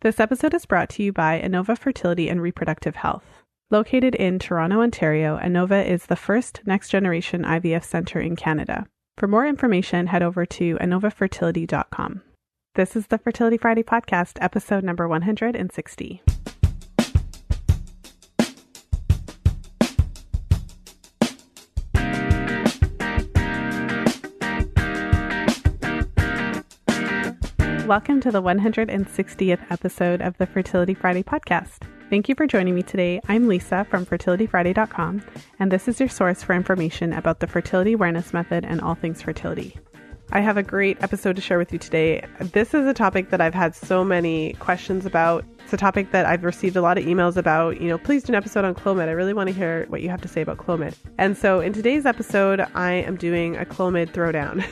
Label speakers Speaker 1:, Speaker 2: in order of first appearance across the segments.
Speaker 1: This episode is brought to you by Innova Fertility and Reproductive Health. Located in Toronto, Ontario, Innova is the first next-generation IVF center in Canada. For more information, head over to innovafertility.com. This is the Fertility Friday podcast, episode number 160. Welcome to the 160th episode of the Fertility Friday podcast. Thank you for joining me today. I'm Lisa from fertilityfriday.com, and this is your source for information about the fertility awareness method and all things fertility. I have a great episode to share with you today. This is a topic that I've had so many questions about. It's a topic that I've received a lot of emails about. Please do an episode on Clomid. I really want to hear what you have to say about Clomid. And so in today's episode, I am doing a Clomid throwdown.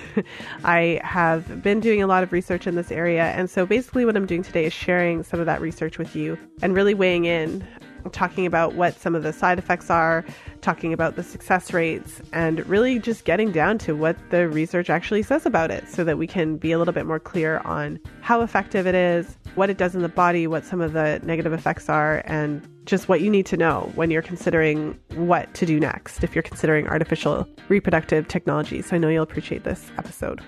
Speaker 1: I have been doing a lot of research in this area. And so basically what I'm doing today is sharing some of that research with you and really weighing in, talking about what some of the side effects are, talking about the success rates, and really just getting down to what the research actually says about it so that we can be a little bit more clear on how effective it is, what it does in the body, what some of the negative effects are, and just what you need to know when you're considering what to do next if you're considering artificial reproductive technology. So I know you'll appreciate this episode.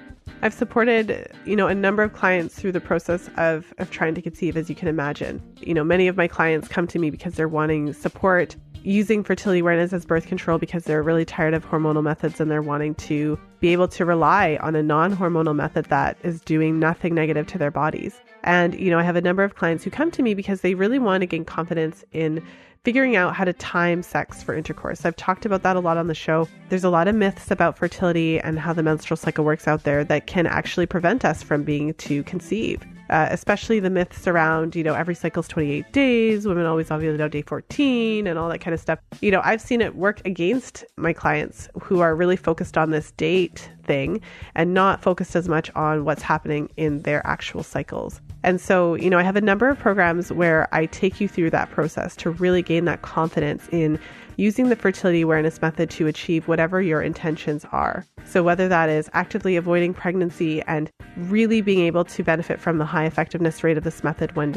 Speaker 1: I've supported, a number of clients through the process of trying to conceive, as you can imagine. Many of my clients come to me because they're wanting support using fertility awareness as birth control because they're really tired of hormonal methods and they're wanting to be able to rely on a non-hormonal method that is doing nothing negative to their bodies. And, I have a number of clients who come to me because they really want to gain confidence in figuring out how to time sex for intercourse. I've talked about that a lot on the show. There's a lot of myths about fertility and how the menstrual cycle works out there that can actually prevent us from being to conceive. Especially the myths around, every cycle's 28 days, women always ovulate on day 14 and all that kind of stuff. I've seen it work against my clients who are really focused on this date thing and not focused as much on what's happening in their actual cycles. And so, I have a number of programs where I take you through that process to really gain that confidence in using the fertility awareness method to achieve whatever your intentions are. So whether that is actively avoiding pregnancy and really being able to benefit from the high effectiveness rate of this method when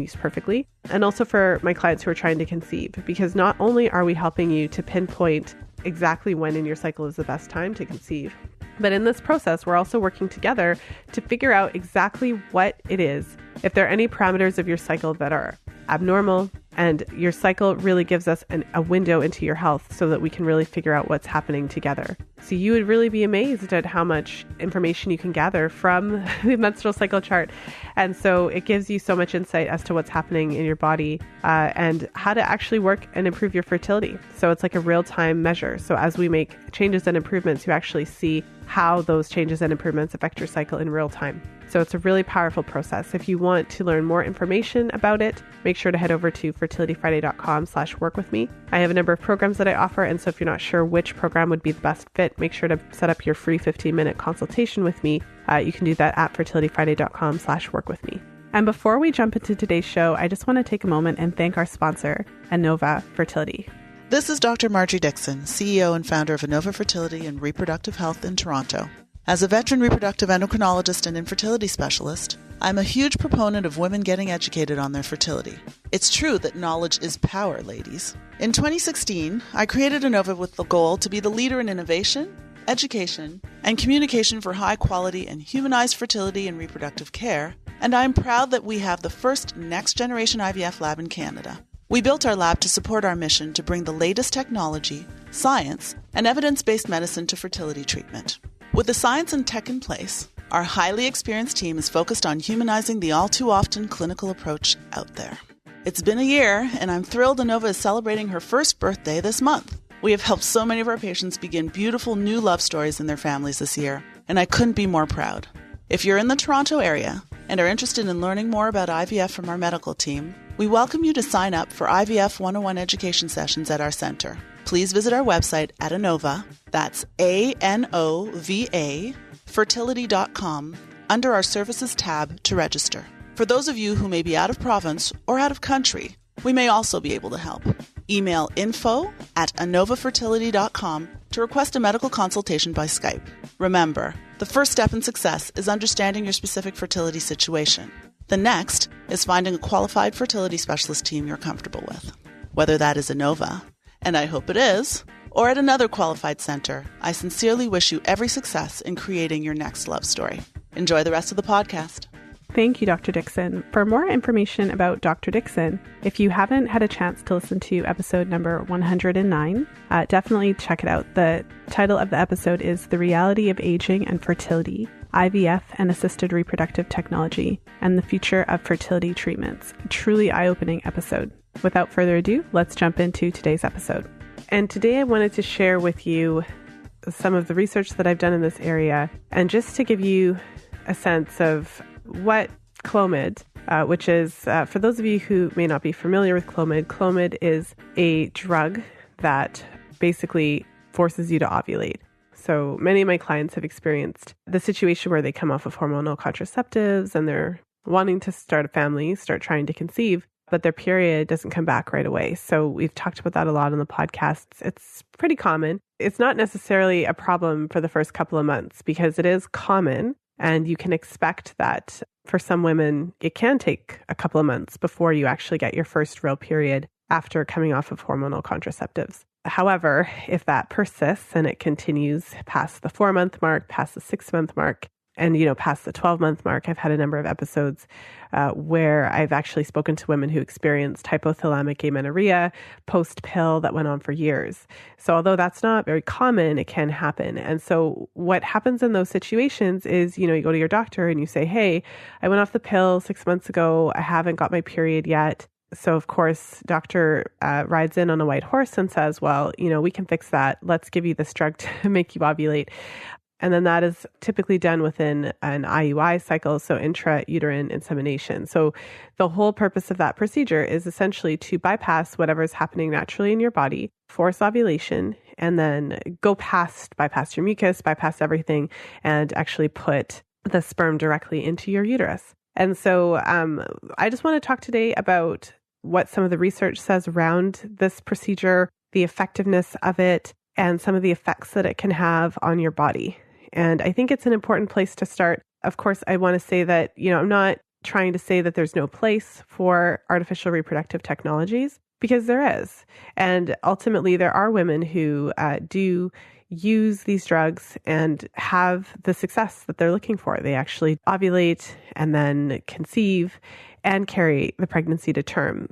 Speaker 1: used perfectly, and also for my clients who are trying to conceive, because not only are we helping you to pinpoint exactly when in your cycle is the best time to conceive, but in this process, we're also working together to figure out exactly what it is, if there are any parameters of your cycle that are abnormal, and your cycle really gives us a window into your health so that we can really figure out what's happening together. So you would really be amazed at how much information you can gather from the menstrual cycle chart. And so it gives you so much insight as to what's happening in your body and how to actually work and improve your fertility. So it's like a real-time measure. So as we make changes and improvements, you actually see how those changes and improvements affect your cycle in real time. So it's a really powerful process. If you want to learn more information about it, make sure to head over to fertilityfriday.com/work-with-me. I have a number of programs that I offer. And so if you're not sure which program would be the best fit, make sure to set up your free 15-minute consultation with me. You can do that at fertilityfriday.com/work-with-me. And before we jump into today's show, I just want to take a moment and thank our sponsor, Innova Fertility.
Speaker 2: This is Dr. Margie Dixon, CEO and founder of Innova Fertility and Reproductive Health in Toronto. As a veteran reproductive endocrinologist and infertility specialist, I'm a huge proponent of women getting educated on their fertility. It's true that knowledge is power, ladies. In 2016, I created Innova with the goal to be the leader in innovation, education, and communication for high-quality and humanized fertility and reproductive care, and I'm proud that we have the first next-generation IVF lab in Canada. We built our lab to support our mission to bring the latest technology, science, and evidence-based medicine to fertility treatment. With the science and tech in place, our highly experienced team is focused on humanizing the all-too-often clinical approach out there. It's been a year, and I'm thrilled Innova is celebrating her first birthday this month. We have helped so many of our patients begin beautiful new love stories in their families this year, and I couldn't be more proud. If you're in the Toronto area and are interested in learning more about IVF from our medical team, we welcome you to sign up for IVF 101 education sessions at our center. Please visit our website at Innova, that's ANOVA, fertility.com, under our services tab to register. For those of you who may be out of province or out of country, we may also be able to help. Email info@innovafertility.com to request a medical consultation by Skype. Remember, the first step in success is understanding your specific fertility situation. The next is finding a qualified fertility specialist team you're comfortable with. Whether that is Inova, and I hope it is, or at another qualified center, I sincerely wish you every success in creating your next love story. Enjoy the rest of the podcast.
Speaker 1: Thank you, Dr. Dixon. For more information about Dr. Dixon, if you haven't had a chance to listen to episode number 109, definitely check it out. The title of the episode is The Reality of Aging and Fertility, IVF and Assisted Reproductive Technology, and the Future of Fertility Treatments. A truly eye-opening episode. Without further ado, let's jump into today's episode. And today I wanted to share with you some of the research that I've done in this area, and just to give you a sense of what Clomid, which is, for those of you who may not be familiar with Clomid, Clomid is a drug that basically forces you to ovulate. So many of my clients have experienced the situation where they come off of hormonal contraceptives and they're wanting to start a family, start trying to conceive, but their period doesn't come back right away. So we've talked about that a lot on the podcasts. It's pretty common. It's not necessarily a problem for the first couple of months because it is common. And you can expect that for some women, it can take a couple of months before you actually get your first real period after coming off of hormonal contraceptives. However, if that persists and it continues past the 4-month mark, past the 6-month mark, and, past the 12-month mark, I've had a number of episodes where I've actually spoken to women who experienced hypothalamic amenorrhea post-pill that went on for years. So although that's not very common, it can happen. And so what happens in those situations is, you go to your doctor and you say, hey, I went off the pill 6 months ago. I haven't got my period yet. So of course, doctor rides in on a white horse and says, well, we can fix that. Let's give you this drug to make you ovulate. And then that is typically done within an IUI cycle, so intrauterine insemination. So the whole purpose of that procedure is essentially to bypass whatever is happening naturally in your body, force ovulation, and then bypass your mucus, bypass everything, and actually put the sperm directly into your uterus. And so I just want to talk today about what some of the research says around this procedure, the effectiveness of it, and some of the effects that it can have on your body. And I think it's an important place to start. Of course, I want to say that, I'm not trying to say that there's no place for artificial reproductive technologies, because there is. And ultimately, there are women who do use these drugs and have the success that they're looking for. They actually ovulate and then conceive and carry the pregnancy to term.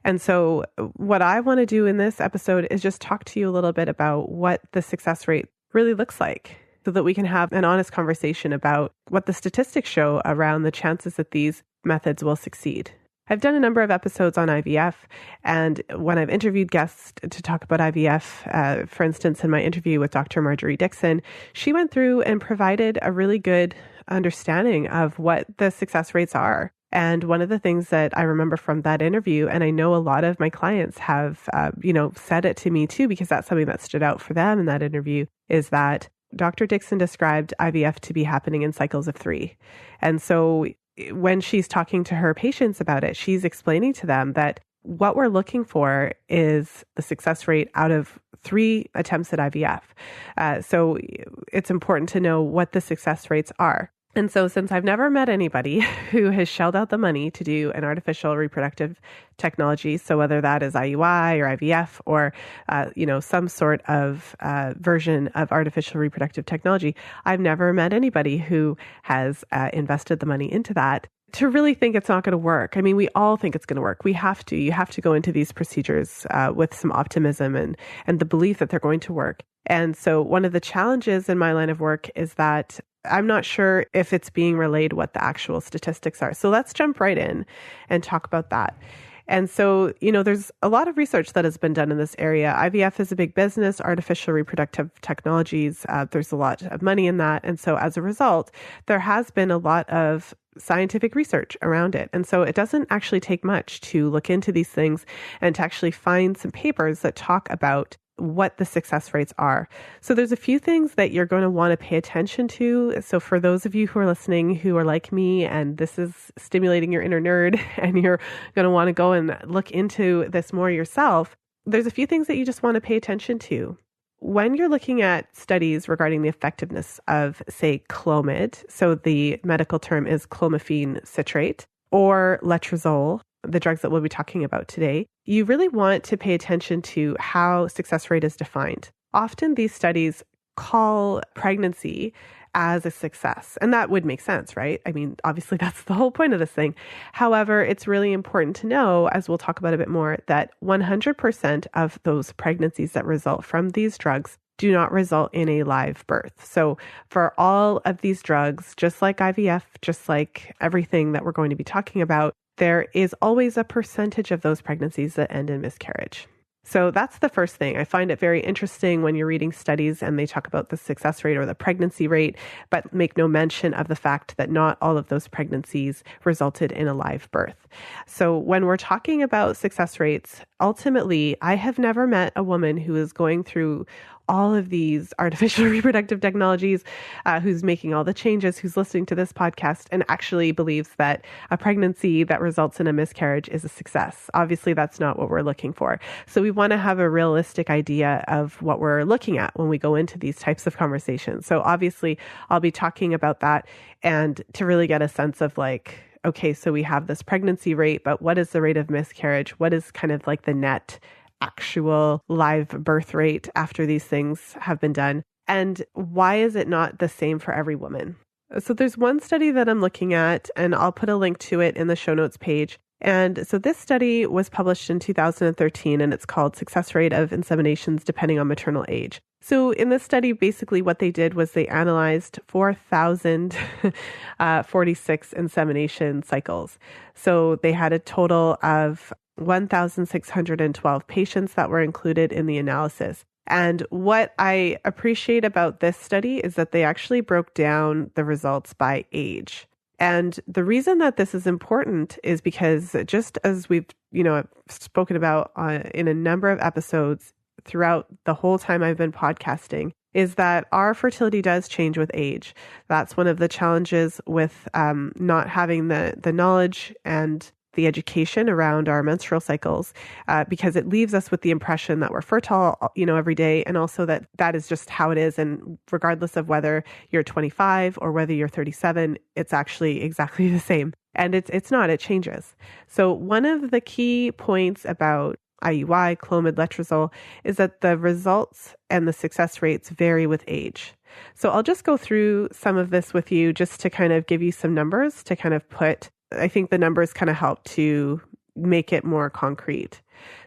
Speaker 1: And so what I want to do in this episode is just talk to you a little bit about what the success rate really looks like, so that we can have an honest conversation about what the statistics show around the chances that these methods will succeed. I've done a number of episodes on IVF, and when I've interviewed guests to talk about IVF, for instance, in my interview with Dr. Marjorie Dixon, she went through and provided a really good understanding of what the success rates are. And one of the things that I remember from that interview, and I know a lot of my clients have, said it to me too, because that's something that stood out for them in that interview, is that Dr. Dixon described IVF to be happening in cycles of 3. And so when she's talking to her patients about it, she's explaining to them that what we're looking for is the success rate out of 3 attempts at IVF. So it's important to know what the success rates are. And so since I've never met anybody who has shelled out the money to do an artificial reproductive technology, so whether that is IUI or IVF or, some sort of version of artificial reproductive technology, I've never met anybody who has invested the money into that to really think it's not going to work. I mean, we all think it's going to work. You have to go into these procedures with some optimism and the belief that they're going to work. And so one of the challenges in my line of work is that I'm not sure if it's being relayed what the actual statistics are. So let's jump right in and talk about that. And so, there's a lot of research that has been done in this area. IVF is a big business, artificial reproductive technologies. There's a lot of money in that. And so as a result, there has been a lot of scientific research around it. And so it doesn't actually take much to look into these things and to actually find some papers that talk about what the success rates are. So there's a few things that you're going to want to pay attention to. So for those of you who are listening who are like me and this is stimulating your inner nerd and you're going to want to go and look into this more yourself, there's a few things that you just want to pay attention to. When you're looking at studies regarding the effectiveness of, say, Clomid, so the medical term is clomiphene citrate, or letrozole, the drugs that we'll be talking about today, you really want to pay attention to how success rate is defined. Often these studies call pregnancy as a success, and that would make sense, right? I mean, obviously that's the whole point of this thing. However, it's really important to know, as we'll talk about a bit more, that 100% of those pregnancies that result from these drugs do not result in a live birth. So for all of these drugs, just like IVF, just like everything that we're going to be talking about, there is always a percentage of those pregnancies that end in miscarriage. So that's the first thing. I find it very interesting when you're reading studies and they talk about the success rate or the pregnancy rate, but make no mention of the fact that not all of those pregnancies resulted in a live birth. So when we're talking about success rates, ultimately, I have never met a woman who is going through all of these artificial reproductive technologies, who's making all the changes, who's listening to this podcast and actually believes that a pregnancy that results in a miscarriage is a success. Obviously, that's not what we're looking for. So we want to have a realistic idea of what we're looking at when we go into these types of conversations. So obviously, I'll be talking about that and to really get a sense of like, okay, so we have this pregnancy rate, but what is the rate of miscarriage? What is kind of like the net actual live birth rate after these things have been done? And why is it not the same for every woman? So there's one study that I'm looking at, and I'll put a link to it in the show notes page. And so this study was published in 2013, and it's called Success Rate of Inseminations Depending on Maternal Age. So in this study, basically what they did was they analyzed 4,046 insemination cycles. So they had a total of 1,612 patients that were included in the analysis. And what I appreciate about this study is that they actually broke down the results by age. And the reason that this is important is because just as we've, spoken about in a number of episodes throughout the whole time I've been podcasting, is that our fertility does change with age. That's one of the challenges with not having the knowledge and the education around our menstrual cycles, because it leaves us with the impression that we're fertile, every day. And also that is just how it is. And regardless of whether you're 25 or whether you're 37, it's actually exactly the same. And it's not, it changes. So one of the key points about IUI, Clomid, Letrozole is that the results and the success rates vary with age. So I'll just go through some of this with you just to kind of give you some numbers to kind of I think the numbers kind of help to make it more concrete.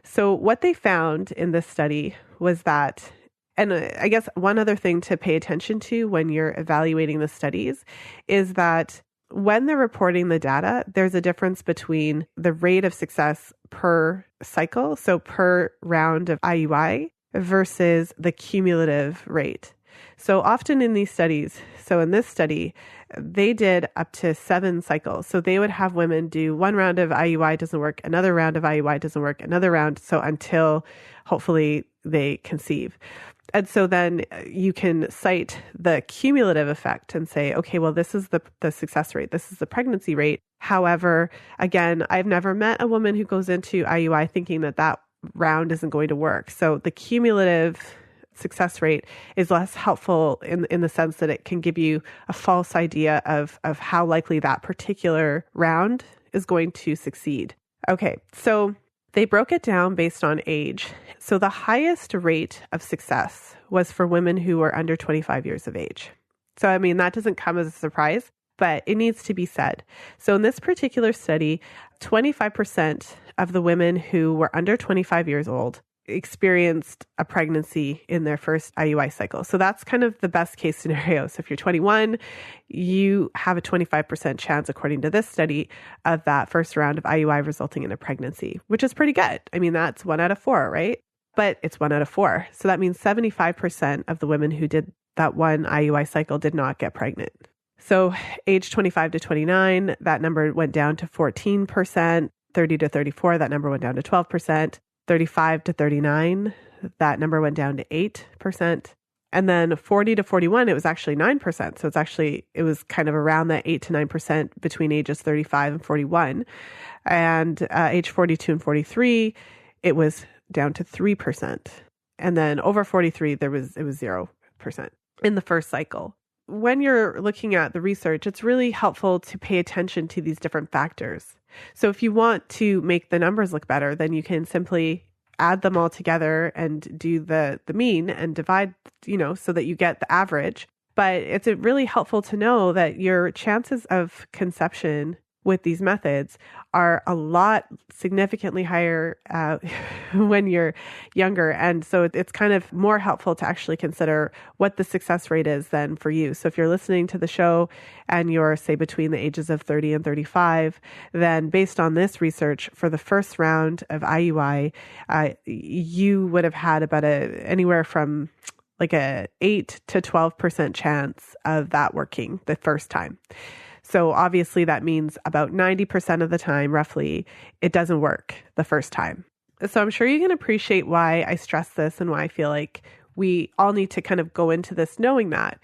Speaker 1: So what they found in this study was that, and I guess one other thing to pay attention to when you're evaluating the studies is that when they're reporting the data, there's a difference between the rate of success per cycle, so per round of IUI, versus the cumulative rate. So often in these studies, so in this study, they did up to 7 cycles. So they would have women do one round of IUI doesn't work, another round of IUI doesn't work, another round. So until hopefully they conceive. And so then you can cite the cumulative effect and say, okay, well, this is the success rate. This is the pregnancy rate. However, again, I've never met a woman who goes into IUI thinking that round isn't going to work. So the cumulative success rate is less helpful in the sense that it can give you a false idea of how likely that particular round is going to succeed. Okay, so they broke it down based on age. So the highest rate of success was for women who were under 25 years of age. So, I mean, that doesn't come as a surprise, but it needs to be said. So in this particular study, 25% of the women who were under 25 years old experienced a pregnancy in their first IUI cycle. So that's kind of the best case scenario. So if you're 21, you have a 25% chance, according to this study, of that first round of IUI resulting in a pregnancy, which is pretty good. I mean, that's 1 out of 4, right? But it's 1 out of 4. So that means 75% of the women who did that one IUI cycle did not get pregnant. So age 25 to 29, that number went down to 14%. 30 to 34, that number went down to 12%. 35 to 39, that number went down to 8%. And then 40 to 41, it was actually 9%. So it was kind of around that 8 to 9% between ages 35 and 41. And age 42 and 43, it was down to 3%. And then over 43, it was 0% in the first cycle. when you're looking at the research, it's really helpful to pay attention to these different factors. So if you want to make the numbers look better, then you can simply add them all together and do the mean and divide, so that you get the average. But it's really helpful to know that your chances of conception with these methods are a lot significantly higher when you're younger. And so it's kind of more helpful to actually consider what the success rate is then for you. So if you're listening to the show and you're, say, between the ages of 30 and 35, then based on this research, for the first round of IUI, you would have had about anywhere from like a 8 to 12% chance of that working the first time. So obviously that means about 90% of the time, roughly, it doesn't work the first time. So I'm sure you can appreciate why I stress this and why I feel like we all need to kind of go into this knowing that.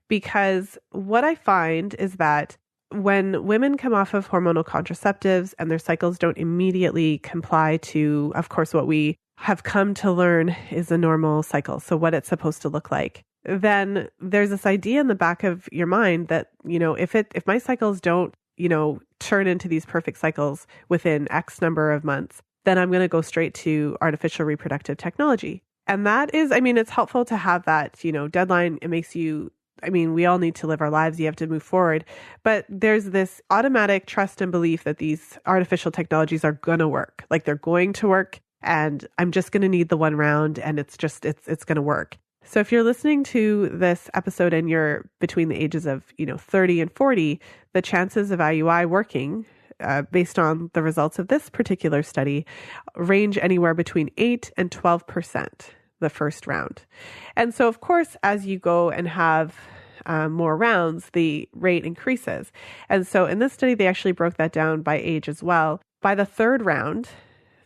Speaker 1: Because what I find is that when women come off of hormonal contraceptives and their cycles don't immediately comply to, of course, what we have come to learn is a normal cycle, so what it's supposed to look like, then there's this idea in the back of your mind that, if my cycles don't, turn into these perfect cycles within X number of months, then I'm going to go straight to artificial reproductive technology. And that is, it's helpful to have that, deadline. It makes you, we all need to live our lives. You have to move forward. But there's this automatic trust and belief that these artificial technologies are going to work. Like they're going to work, and I'm just going to need the one round, and it's going to work. So if you're listening to this episode and you're between the ages of, 30 and 40, the chances of IUI working, based on the results of this particular study, range anywhere between 8 and 12% the first round. And so, of course, as you go and have more rounds, the rate increases. And so in this study, they actually broke that down by age as well. By the third round,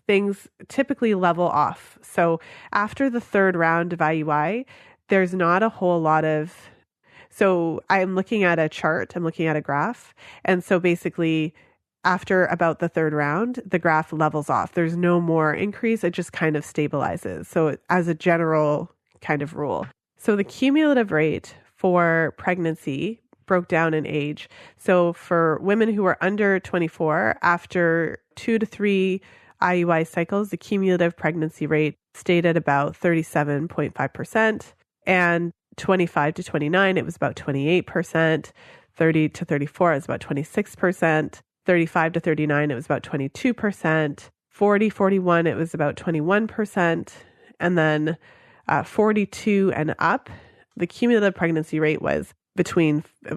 Speaker 1: things typically level off. So after the third round of IUI, there's not a whole lot of, so I'm looking at a chart, I'm looking at a graph. And so basically after about the third round, the graph levels off. There's no more increase. It just kind of stabilizes. So as a general kind of rule. So the cumulative rate for pregnancy broke down in age. So for women who are under 24, after 2 to 3 IUI cycles, the cumulative pregnancy rate stayed at about 37.5%, and 25 to 29, it was about 28%, 30 to 34, it was about 26%, 35 to 39, it was about 22%, 40, 41, it was about 21%, and then 42 and up, the cumulative pregnancy rate was it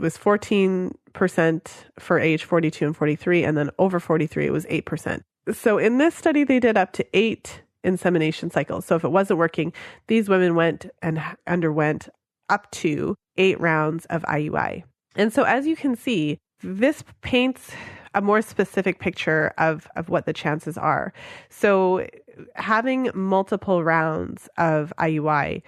Speaker 1: was 14% for age 42 and 43, and then over 43, it was 8%. So in this study, they did up to 8 insemination cycles. So if it wasn't working, these women went and underwent up to 8 rounds of IUI. And so as you can see, this paints a more specific picture of what the chances are. So having multiple rounds of IUI,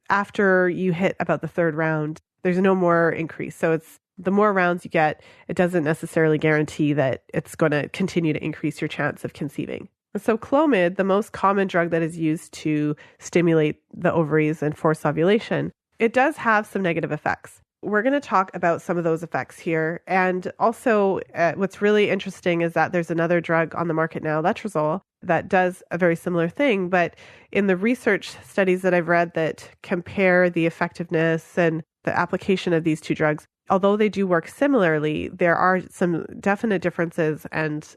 Speaker 1: after you hit about the third round, there's no more increase. So the more rounds you get, it doesn't necessarily guarantee that it's going to continue to increase your chance of conceiving. So Clomid, the most common drug that is used to stimulate the ovaries and force ovulation, it does have some negative effects. We're going to talk about some of those effects here. And also, what's really interesting is that there's another drug on the market now, Letrozole, that does a very similar thing. But in the research studies that I've read that compare the effectiveness and the application of these two drugs, although they do work similarly, there are some definite differences, and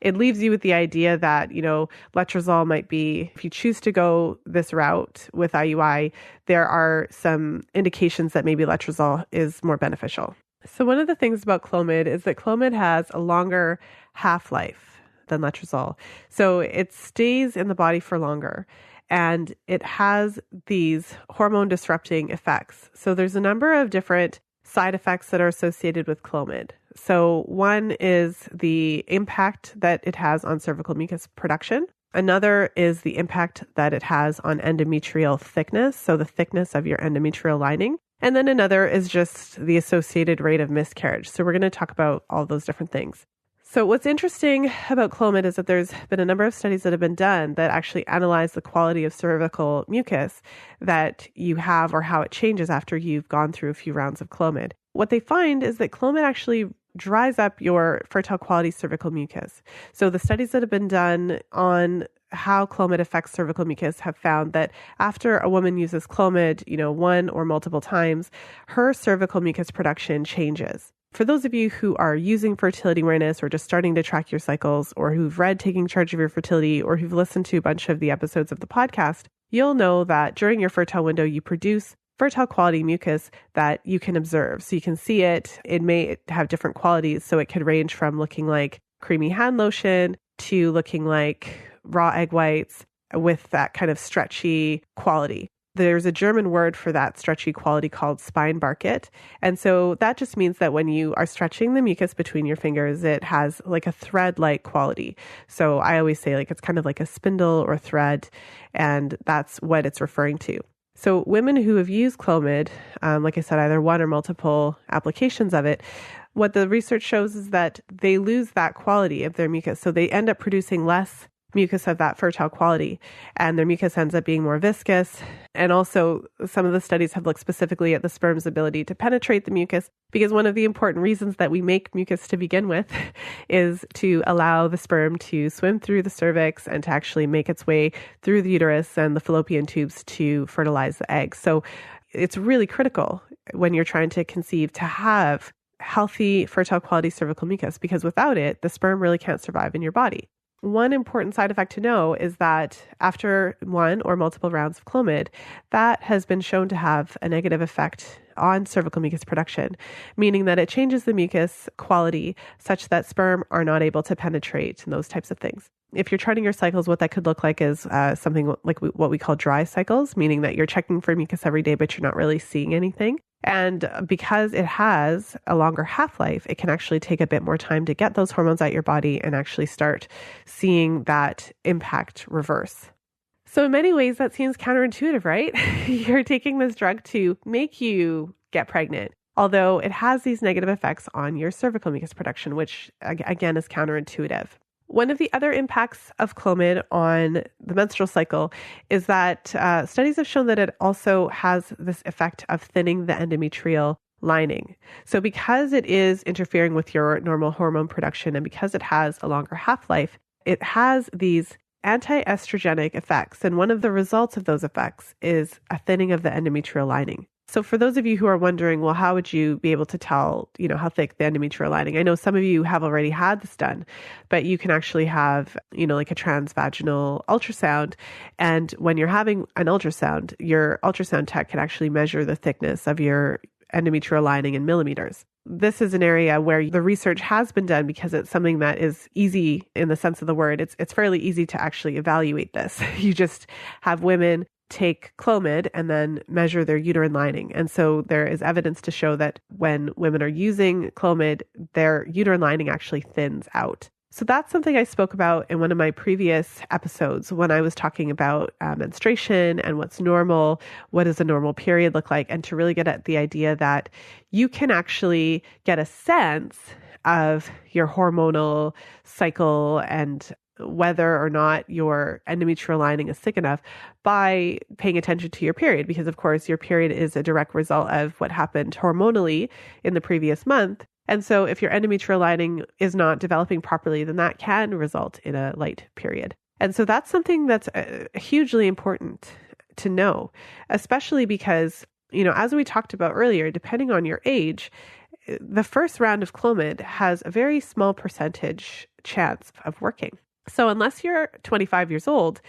Speaker 1: it leaves you with the idea that, Letrozole might be, if you choose to go this route with IUI, there are some indications that maybe Letrozole is more beneficial. So one of the things about Clomid is that Clomid has a longer half-life than Letrozole. So it stays in the body for longer. And it has these hormone disrupting effects. So there's a number of different side effects that are associated with Clomid. So one is the impact that it has on cervical mucus production. Another is the impact that it has on endometrial thickness, so the thickness of your endometrial lining. And then another is just the associated rate of miscarriage. So we're going to talk about all those different things. So what's interesting about Clomid is that there's been a number of studies that have been done that actually analyze the quality of cervical mucus that you have or how it changes after you've gone through a few rounds of Clomid. What they find is that Clomid actually dries up your fertile quality cervical mucus. So the studies that have been done on how Clomid affects cervical mucus have found that after a woman uses Clomid, one or multiple times, her cervical mucus production changes. For those of you who are using fertility awareness or just starting to track your cycles or who've read Taking Charge of Your Fertility or who've listened to a bunch of the episodes of the podcast, you'll know that during your fertile window, you produce fertile quality mucus that you can observe. So you can see it. It may have different qualities. So it could range from looking like creamy hand lotion to looking like raw egg whites with that kind of stretchy quality. There's a German word for that stretchy quality called Speinbarkeit. And so that just means that when you are stretching the mucus between your fingers, it has like a thread-like quality. So I always say it's kind of like a spindle or thread, and that's what it's referring to. So women who have used Clomid, like I said, either one or multiple applications of it, what the research shows is that they lose that quality of their mucus. So they end up producing less mucus of that fertile quality, and their mucus ends up being more viscous. And also some of the studies have looked specifically at the sperm's ability to penetrate the mucus, because one of the important reasons that we make mucus to begin with is to allow the sperm to swim through the cervix and to actually make its way through the uterus and the fallopian tubes to fertilize the eggs. So it's really critical when you're trying to conceive to have healthy, fertile quality cervical mucus, because without it, the sperm really can't survive in your body. One important side effect to know is that after one or multiple rounds of Clomid, that has been shown to have a negative effect on cervical mucus production, meaning that it changes the mucus quality such that sperm are not able to penetrate and those types of things. If you're charting your cycles, what that could look like is something like what we call dry cycles, meaning that you're checking for mucus every day, but you're not really seeing anything. And because it has a longer half-life, it can actually take a bit more time to get those hormones out your body and actually start seeing that impact reverse. So in many ways, that seems counterintuitive, right? You're taking this drug to make you get pregnant, although it has these negative effects on your cervical mucus production, which again is counterintuitive. One of the other impacts of Clomid on the menstrual cycle is that studies have shown that it also has this effect of thinning the endometrial lining. So because it is interfering with your normal hormone production and because it has a longer half-life, it has these anti-estrogenic effects. And one of the results of those effects is a thinning of the endometrial lining. So for those of you who are wondering, well, how would you be able to tell, how thick the endometrial lining? I know some of you have already had this done, but you can actually have, like a transvaginal ultrasound. And when you're having an ultrasound, your ultrasound tech can actually measure the thickness of your endometrial lining in millimeters. This is an area where the research has been done because it's something that is easy in the sense of the word. It's fairly easy to actually evaluate this. You just have women take Clomid and then measure their uterine lining. And so there is evidence to show that when women are using Clomid, their uterine lining actually thins out. So that's something I spoke about in one of my previous episodes when I was talking about menstruation and what's normal, what does a normal period look like, and to really get at the idea that you can actually get a sense of your hormonal cycle and whether or not your endometrial lining is thick enough by paying attention to your period, because of course your period is a direct result of what happened hormonally in the previous month. And so if your endometrial lining is not developing properly, then that can result in a light period. And so that's something that's hugely important to know, especially because, as we talked about earlier, depending on your age, the first round of Clomid has a very small percentage chance of working. So unless you're 25 years old,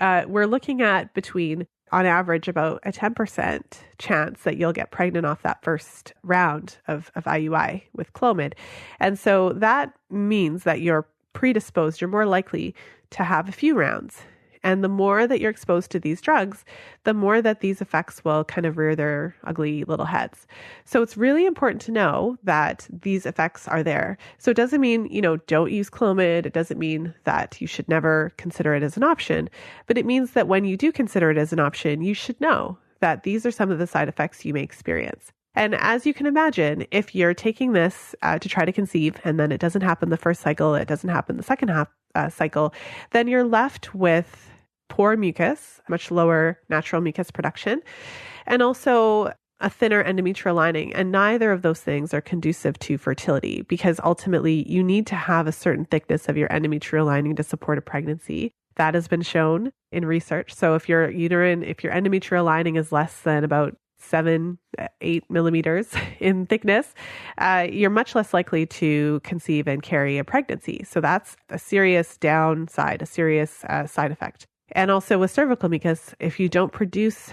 Speaker 1: we're looking at between, on average, about a 10% chance that you'll get pregnant off that first round of IUI with Clomid. And so that means that you're predisposed, you're more likely to have a few rounds. And the more that you're exposed to these drugs, the more that these effects will kind of rear their ugly little heads. So it's really important to know that these effects are there. So it doesn't mean, don't use Clomid. It doesn't mean that you should never consider it as an option. But it means that when you do consider it as an option, you should know that these are some of the side effects you may experience. And as you can imagine, if you're taking this to try to conceive and then it doesn't happen the first cycle, it doesn't happen the second cycle, then you're left with poor mucus, much lower natural mucus production, and also a thinner endometrial lining. And neither of those things are conducive to fertility because ultimately you need to have a certain thickness of your endometrial lining to support a pregnancy. That has been shown in research. So if your endometrial lining is less than about 7-8 millimeters in thickness, you're much less likely to conceive and carry a pregnancy. So that's a serious downside, a serious side effect. And also with cervical mucus, if you don't produce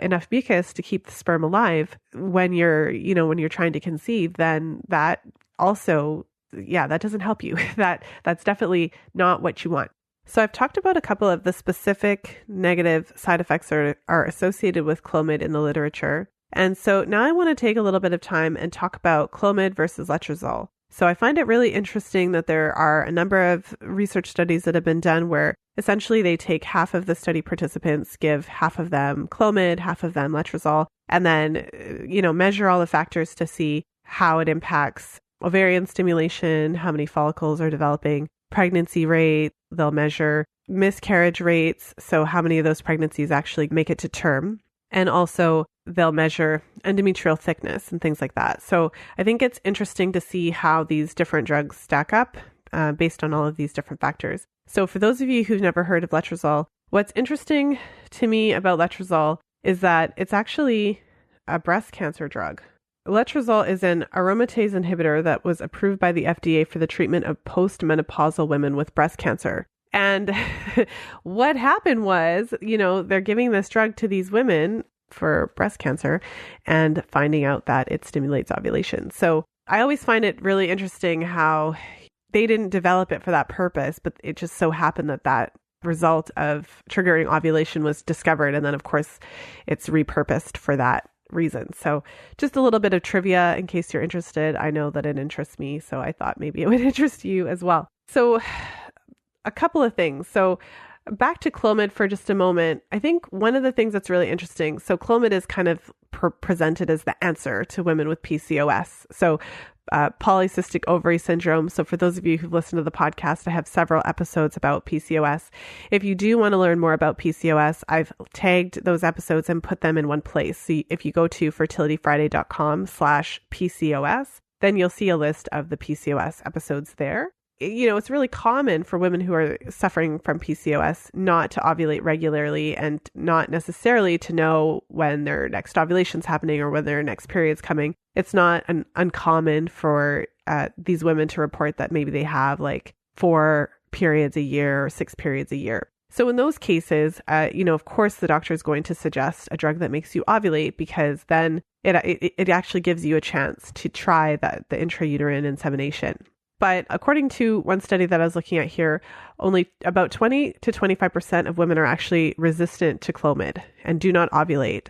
Speaker 1: enough mucus to keep the sperm alive when you're trying to conceive, then that also, that doesn't help you. That's definitely not what you want. So I've talked about a couple of the specific negative side effects that are associated with Clomid in the literature. And so now I want to take a little bit of time and talk about Clomid versus Letrozole. So I find it really interesting that there are a number of research studies that have been done where essentially they take half of the study participants, give half of them Clomid, half of them Letrozole, and then, measure all the factors to see how it impacts ovarian stimulation, how many follicles are developing, pregnancy rate. They'll measure miscarriage rates, so how many of those pregnancies actually make it to term. And also they'll measure endometrial thickness and things like that. So I think it's interesting to see how these different drugs stack up based on all of these different factors. So for those of you who've never heard of Letrozole, what's interesting to me about Letrozole is that it's actually a breast cancer drug. Letrozole is an aromatase inhibitor that was approved by the FDA for the treatment of postmenopausal women with breast cancer. And what happened was, they're giving this drug to these women for breast cancer and finding out that it stimulates ovulation. So I always find it really interesting how they didn't develop it for that purpose, but it just so happened that result of triggering ovulation was discovered. And then, of course, it's repurposed for that reason. So just a little bit of trivia in case you're interested. I know that it interests me, so I thought maybe it would interest you as well. So a couple of things. So back to Clomid for just a moment. I think one of the things that's really interesting, so Clomid is kind of presented as the answer to women with PCOS. So polycystic ovary syndrome. So for those of you who've listened to the podcast, I have several episodes about PCOS. If you do want to learn more about PCOS, I've tagged those episodes and put them in one place. So if you go to fertilityfriday.com/PCOS, then you'll see a list of the PCOS episodes there. It's really common for women who are suffering from PCOS not to ovulate regularly and not necessarily to know when their next ovulation's happening or when their next period's coming. It's not uncommon for these women to report that maybe they have like 4 periods a year or 6 periods a year. So in those cases, of course, the doctor is going to suggest a drug that makes you ovulate because then it actually gives you a chance to try the intrauterine insemination. But according to one study that I was looking at here, only about 20 to 25% of women are actually resistant to Clomid and do not ovulate.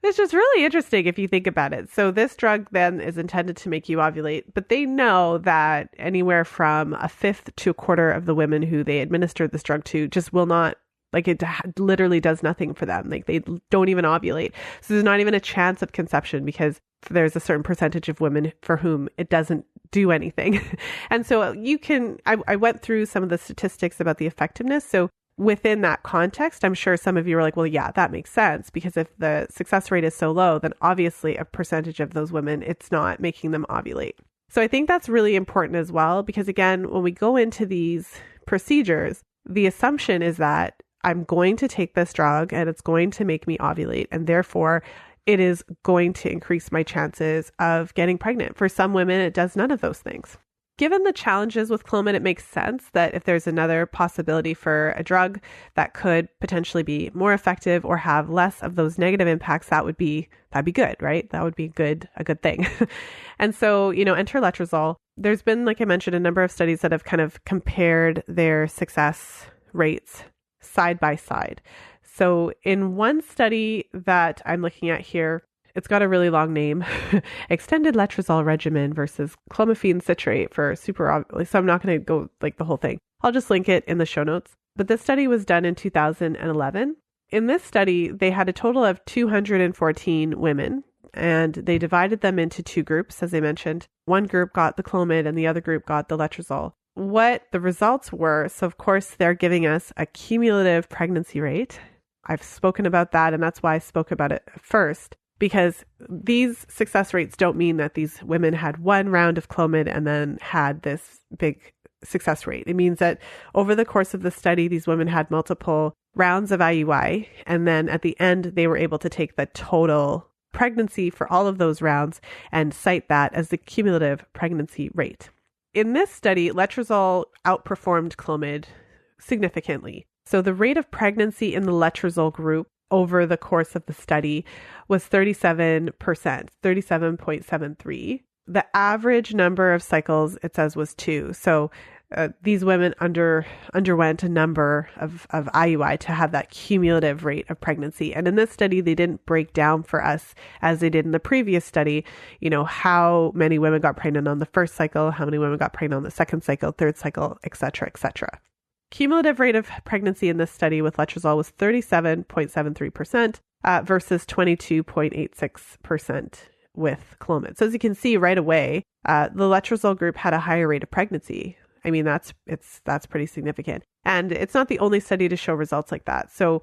Speaker 1: It's just really interesting if you think about it. So this drug then is intended to make you ovulate, but they know that anywhere from a fifth to a quarter of the women who they administered this drug to just will not, like it literally does nothing for them. Like they don't even ovulate. So there's not even a chance of conception because there's a certain percentage of women for whom it doesn't do anything. And so I went through some of the statistics about the effectiveness. So within that context, I'm sure some of you are like, well, yeah, that makes sense because if the success rate is so low, then obviously a percentage of those women, it's not making them ovulate. So I think that's really important as well, because again, when we go into these procedures, the assumption is that I'm going to take this drug and it's going to make me ovulate. And therefore, it is going to increase my chances of getting pregnant. For some women, it does none of those things. Given the challenges with Clomid, it makes sense that if there's another possibility for a drug that could potentially be more effective or have less of those negative impacts, that'd be good, right? That would be a good thing. And so, enter Letrozole. There's been, like I mentioned, a number of studies that have kind of compared their success rates side by side. So in one study that I'm looking at here, it's got a really long name, extended letrozole regimen versus clomiphene citrate for superovulation. So I'm not going to go like the whole thing. I'll just link it in the show notes. But this study was done in 2011. In this study, they had a total of 214 women and they divided them into two groups, as I mentioned. One group got the Clomid and the other group got the Letrozole. What the results were, so of course they're giving us a cumulative pregnancy rate. I've spoken about that, and that's why I spoke about it first, because these success rates don't mean that these women had one round of Clomid and then had this big success rate. It means that over the course of the study, these women had multiple rounds of IUI, and then at the end, they were able to take the total pregnancy for all of those rounds and cite that as the cumulative pregnancy rate. In this study, Letrozole outperformed Clomid significantly. So the rate of pregnancy in the Letrozole group over the course of the study was 37%, 37.73. The average number of cycles, it says, was 2. So these women underwent a number of IUI to have that cumulative rate of pregnancy. And in this study, they didn't break down for us, as they did in the previous study, how many women got pregnant on the first cycle, how many women got pregnant on the second cycle, third cycle, et cetera, et cetera. Cumulative rate of pregnancy in this study with Letrozole was 37.73% versus 22.86% with Clomid. So as you can see right away, the Letrozole group had a higher rate of pregnancy. I mean, that's pretty significant. And it's not the only study to show results like that. So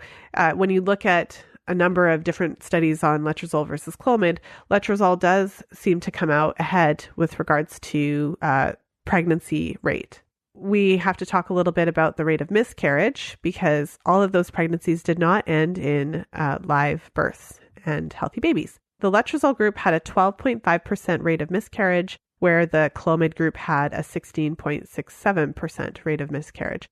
Speaker 1: when you look at a number of different studies on Letrozole versus Clomid, Letrozole does seem to come out ahead with regards to pregnancy rate. We have to talk a little bit about the rate of miscarriage, because all of those pregnancies did not end in live births and healthy babies. The Letrozole group had a 12.5% rate of miscarriage, where the Clomid group had a 16.67% rate of miscarriage.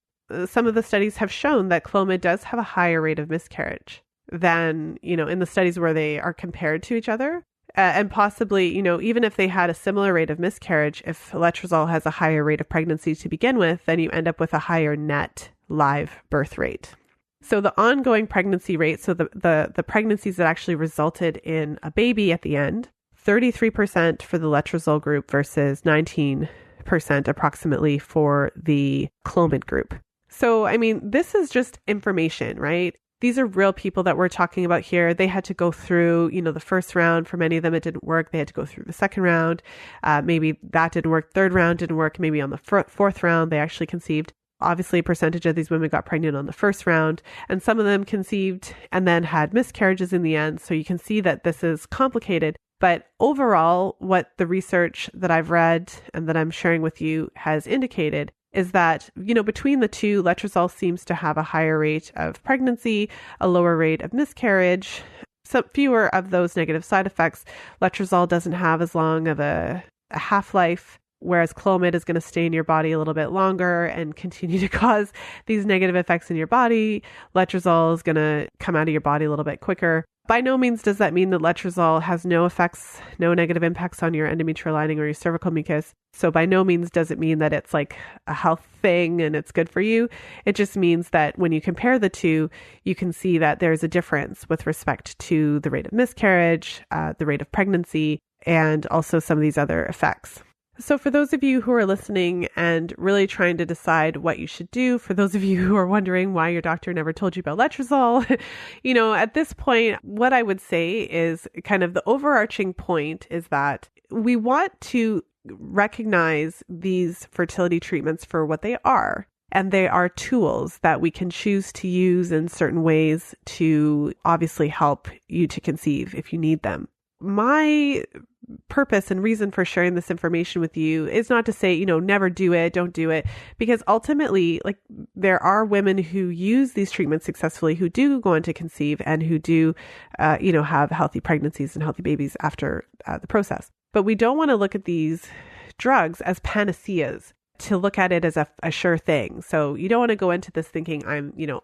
Speaker 1: Some of the studies have shown that Clomid does have a higher rate of miscarriage than, in the studies where they are compared to each other. And possibly, even if they had a similar rate of miscarriage, if Letrozole has a higher rate of pregnancy to begin with, then you end up with a higher net live birth rate. So the ongoing pregnancy rate, so the pregnancies that actually resulted in a baby at the end, 33% for the Letrozole group versus 19% approximately for the Clomid group. So, I mean, this is just information, right? These are real people that we're talking about here. They had to go through, the first round. For many of them, it didn't work. They had to go through the second round. Maybe that didn't work. Third round didn't work. Maybe on the fourth round, they actually conceived. Obviously, a percentage of these women got pregnant on the first round, and some of them conceived and then had miscarriages in the end. So you can see that this is complicated. But overall, what the research that I've read and that I'm sharing with you has indicated is that, between the two, Letrozole seems to have a higher rate of pregnancy, a lower rate of miscarriage, some fewer of those negative side effects. Letrozole doesn't have as long of a half-life, whereas Clomid is going to stay in your body a little bit longer and continue to cause these negative effects in your body. Letrozole is going to come out of your body a little bit quicker. By no means does that mean that Letrozole has no effects, no negative impacts on your endometrial lining or your cervical mucus. So by no means does it mean that it's like a health thing and it's good for you. It just means that when you compare the two, you can see that there's a difference with respect to the rate of miscarriage, the rate of pregnancy, and also some of these other effects. So for those of you who are listening and really trying to decide what you should do, for those of you who are wondering why your doctor never told you about Letrozole, at this point, what I would say is kind of the overarching point is that we want to recognize these fertility treatments for what they are. And they are tools that we can choose to use in certain ways to obviously help you to conceive if you need them. My purpose and reason for sharing this information with you is not to say, never do it, don't do it, because ultimately, there are women who use these treatments successfully, who do go on to conceive and who do, have healthy pregnancies and healthy babies after the process. But we don't want to look at these drugs as panaceas, to look at it as a sure thing. So you don't want to go into this thinking,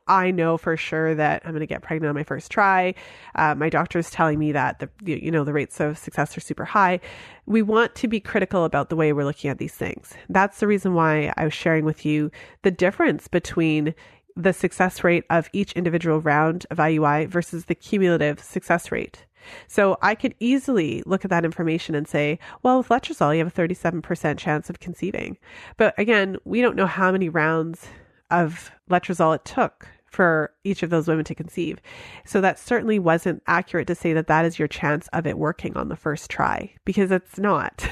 Speaker 1: I know for sure that I'm going to get pregnant on my first try. My doctor is telling me that the rates of success are super high. We want to be critical about the way we're looking at these things. That's the reason why I was sharing with you the difference between the success rate of each individual round of IUI versus the cumulative success rate. So I could easily look at that information and say, well, with Letrozole, you have a 37% chance of conceiving. But again, we don't know how many rounds of Letrozole it took for each of those women to conceive. So that certainly wasn't accurate to say that that is your chance of it working on the first try, because it's not.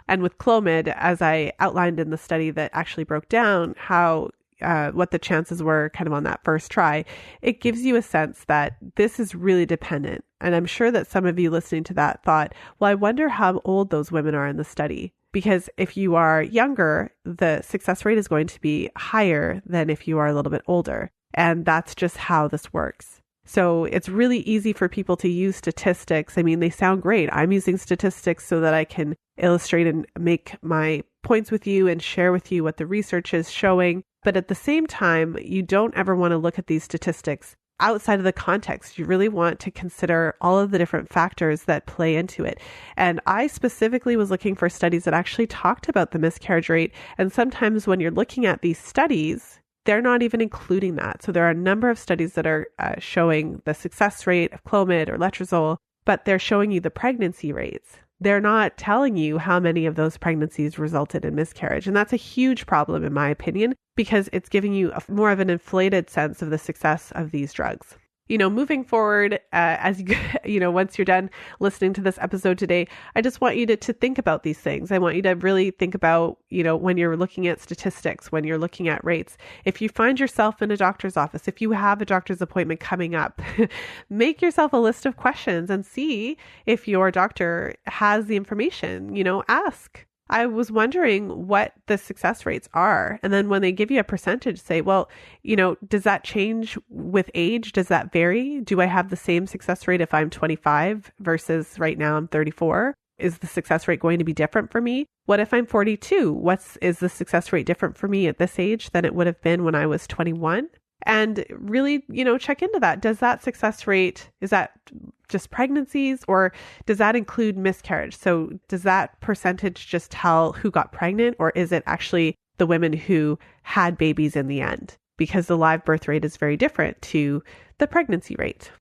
Speaker 1: And with Clomid, as I outlined in the study that actually broke down how what the chances were kind of on that first try, it gives you a sense that this is really dependent. And I'm sure that some of you listening to that thought, well, I wonder how old those women are in the study. Because if you are younger, the success rate is going to be higher than if you are a little bit older. And that's just how this works. So it's really easy for people to use statistics. I mean, they sound great. I'm using statistics so that I can illustrate and make my points with you and share with you what the research is showing. But at the same time, you don't ever want to look at these statistics outside of the context. You really want to consider all of the different factors that play into it. And I specifically was looking for studies that actually talked about the miscarriage rate. And sometimes when you're looking at these studies, they're not even including that. So there are a number of studies that are showing the success rate of Clomid or Letrozole, but they're showing you the pregnancy rates. They're not telling you how many of those pregnancies resulted in miscarriage. And that's a huge problem, in my opinion, because it's giving you more of an inflated sense of the success of these drugs. Moving forward, as once you're done listening to this episode today, I just want you to think about these things. I want you to really think about, when you're looking at statistics, when you're looking at rates. If you find yourself in a doctor's office, if you have a doctor's appointment coming up, make yourself a list of questions and see if your doctor has the information. Ask. I was wondering what the success rates are. And then when they give you a percentage, say, well, does that change with age? Does that vary? Do I have the same success rate if I'm 25 versus right now I'm 34? Is the success rate going to be different for me? What if I'm 42? Is the success rate different for me at this age than it would have been when I was 21? And really, check into that. Does that success rate, is that just pregnancies, or does that include miscarriage? So does that percentage just tell who got pregnant, or is it actually the women who had babies in the end? Because the live birth rate is very different to the pregnancy rate.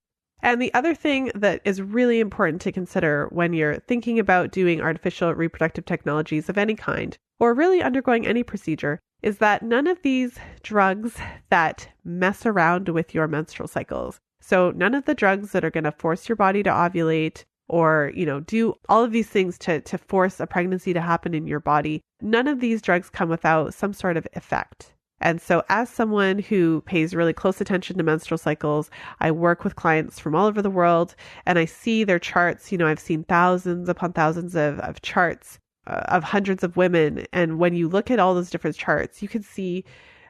Speaker 1: And the other thing that is really important to consider when you're thinking about doing artificial reproductive technologies of any kind, or really undergoing any procedure, is that none of these drugs that mess around with your menstrual cycles, so none of the drugs that are going to force your body to ovulate or, do all of these things to force a pregnancy to happen in your body, none of these drugs come without some sort of effect. And so as someone who pays really close attention to menstrual cycles, I work with clients from all over the world and I see their charts. I've seen thousands upon thousands of charts of hundreds of women. And when you look at all those different charts, you can see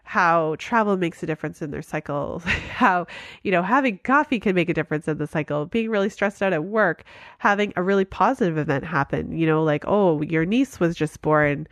Speaker 1: how travel makes a difference in their cycles, how, having coffee can make a difference in the cycle, being really stressed out at work, having a really positive event happen, like, oh, your niece was just born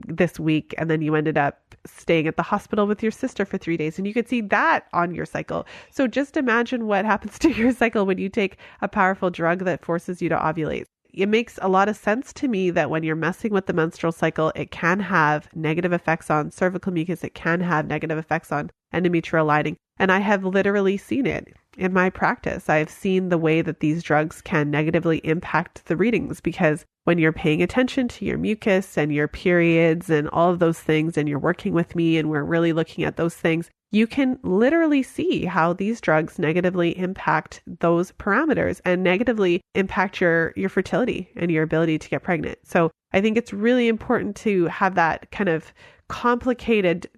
Speaker 1: this week and then you ended up staying at the hospital with your sister for 3 days, and you could see that on your cycle. So just imagine what happens to your cycle when you take a powerful drug that forces you to ovulate. It makes a lot of sense to me that when you're messing with the menstrual cycle, it can have negative effects on cervical mucus. It can have negative effects on endometrial lining. And I have literally seen it in my practice. I've seen the way that these drugs can negatively impact the readings, because when you're paying attention to your mucus and your periods and all of those things, and you're working with me and we're really looking at those things, you can literally see how these drugs negatively impact those parameters and negatively impact your fertility and your ability to get pregnant. So I think it's really important to have that kind of complicated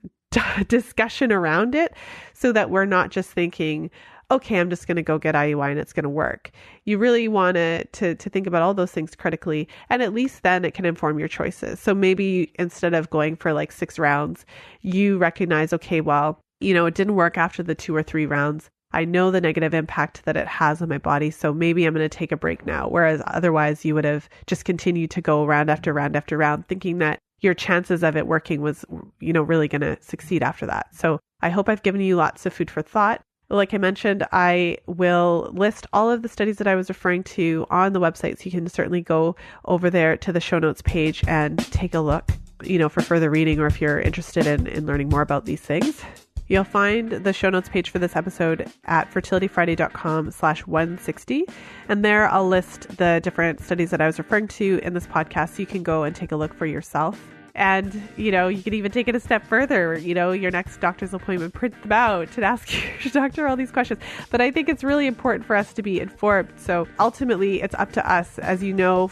Speaker 1: discussion around it so that we're not just thinking, okay, I'm just going to go get IUI and it's going to work. You really want to think about all those things critically, and at least then it can inform your choices. So maybe instead of going for like 6 rounds, you recognize, okay, well, it didn't work after the 2 or 3 rounds. I know the negative impact that it has on my body, so maybe I'm going to take a break now. Whereas otherwise you would have just continued to go round after round after round, thinking that your chances of it working was, really going to succeed after that. So I hope I've given you lots of food for thought. Like I mentioned, I will list all of the studies that I was referring to on the website, so you can certainly go over there to the show notes page and take a look, for further reading, or if you're interested in learning more about these things. You'll find the show notes page for this episode at fertilityfriday.com/160. And there I'll list the different studies that I was referring to in this podcast, so you can go and take a look for yourself. And, you can even take it a step further, your next doctor's appointment, print them out and ask your doctor all these questions. But I think it's really important for us to be informed. So ultimately, it's up to us. As you know,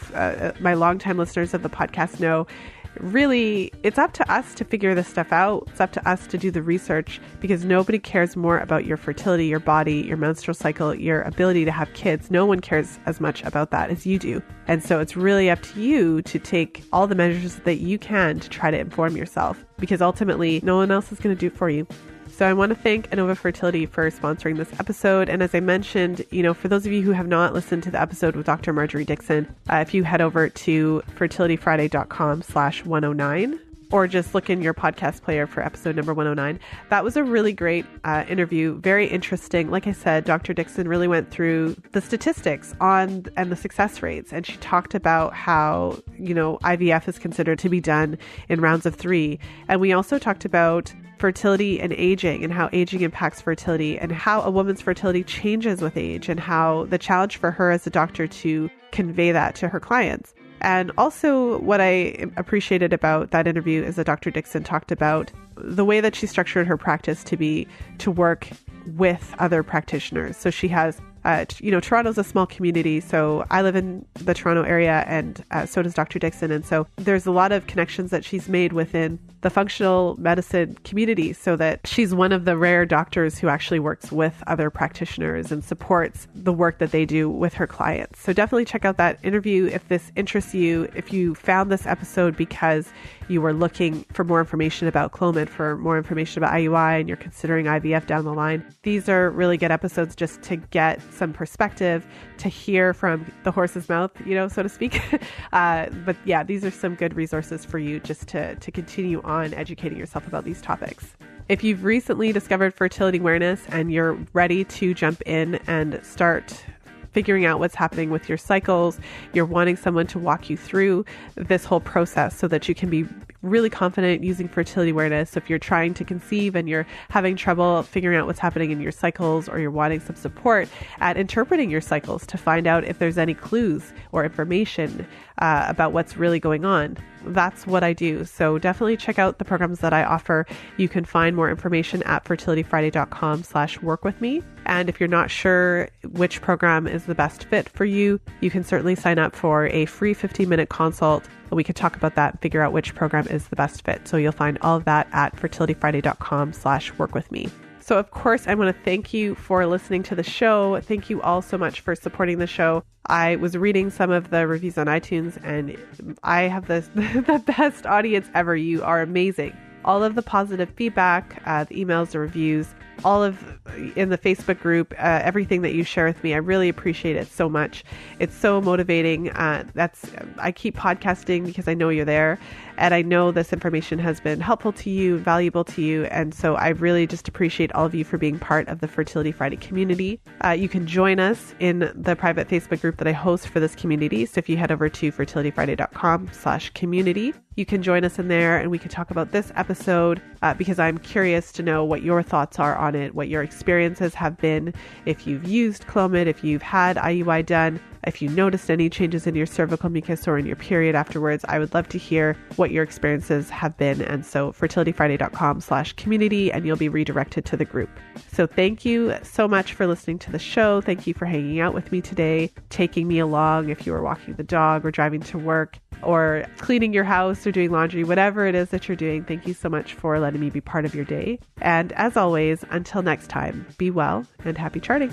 Speaker 1: my longtime listeners of the podcast know, really, it's up to us to figure this stuff out. It's up to us to do the research, because nobody cares more about your fertility, your body, your menstrual cycle, your ability to have kids. No one cares as much about that as you do. And so it's really up to you to take all the measures that you can to try to inform yourself, because ultimately no one else is going to do it for you. So I want to thank Inova Fertility for sponsoring this episode. And as I mentioned, for those of you who have not listened to the episode with Dr. Marjorie Dixon, if you head over to fertilityfriday.com/109, or just look in your podcast player for episode number 109. That was a really great interview, very interesting. Like I said, Dr. Dixon really went through the statistics and the success rates. And she talked about how, IVF is considered to be done in rounds of 3. And we also talked about fertility and aging, and how aging impacts fertility, and how a woman's fertility changes with age, and how the challenge for her as a doctor to convey that to her clients. And also what I appreciated about that interview is that Dr. Dixon talked about the way that she structured her practice to work with other practitioners. So she has, Toronto's a small community. So I live in the Toronto area, and so does Dr. Dixon. And so there's a lot of connections that she's made within the functional medicine community, so that she's one of the rare doctors who actually works with other practitioners and supports the work that they do with her clients. So definitely check out that interview if this interests you. If you found this episode because you were looking for more information about Clomid, for more information about IUI, and you're considering IVF down the line, these are really good episodes just to get some perspective, to hear from the horse's mouth, so to speak. But yeah, these are some good resources for you just to continue on educating yourself about these topics. If you've recently discovered fertility awareness and you're ready to jump in and start figuring out what's happening with your cycles, you're wanting someone to walk you through this whole process so that you can be really confident using fertility awareness. So if you're trying to conceive and you're having trouble figuring out what's happening in your cycles, or you're wanting some support at interpreting your cycles to find out if there's any clues or information about what's really going on, that's what I do. So definitely check out the programs that I offer. You can find more information at fertilityfriday.com/workwithme. And if you're not sure which program is the best fit for you, you can certainly sign up for a free 15-minute consult. We could talk about that and figure out which program is the best fit. So you'll find all of that at fertilityfriday.com/workwithme. So of course, I want to thank you for listening to the show. Thank you all so much for supporting the show. I was reading some of the reviews on iTunes, and I have the best audience ever. You are amazing. All of the positive feedback, the emails, the reviews, all of in the Facebook group, everything that you share with me, I really appreciate it so much. It's so motivating. I keep podcasting because I know you're there, and I know this information has been helpful to you, valuable to you. And so I really just appreciate all of you for being part of the Fertility Friday community. You can join us in the private Facebook group that I host for this community. So if you head over to fertilityfriday.com/community, you can join us in there, and we can talk about this episode because I'm curious to know what your thoughts are on it, what your experiences have been, if you've used Clomid, if you've had IUI done, if you noticed any changes in your cervical mucus or in your period afterwards. I would love to hear what your experiences have been. And so fertilityfriday.com/community, and you'll be redirected to the group. So thank you so much for listening to the show. Thank you for hanging out with me today, taking me along if you were walking the dog or driving to work or cleaning your house or doing laundry, whatever it is that you're doing. Thank you so much for letting me be part of your day. And as always, until next time, be well and happy charting.